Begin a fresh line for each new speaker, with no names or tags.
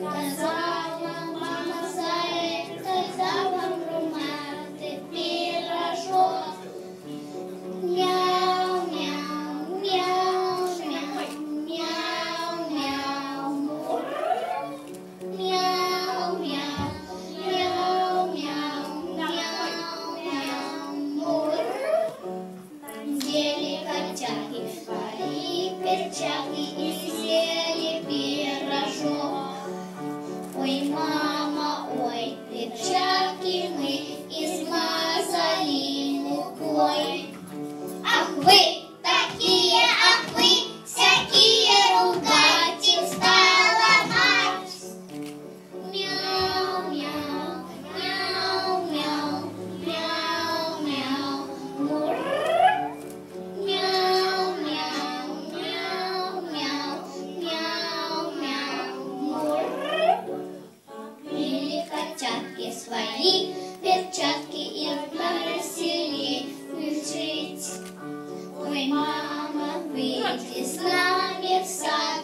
Сказала мама зайка, дала в румяный пирожок. Мяу, мяу, мяу, мяу, мяу, мяу, мур. Мяу, мяу, мяу, мяу, мяу, мяу, мур. Надели котятки свои перчатки и съели пирожок. Ой, мама, ой, перчатки мы измазали мукой. Ах вы такие, ах вы всякие, ругать им стала мать. Мяу, мяу, мяу, мяу, мяу, мяу, мур. Мяу, мяу, мяу, мяу, мяу, мяу, мур. Обняли котятки свои перчатки и бросили жить. Ой, мама, выйди с нами в сад,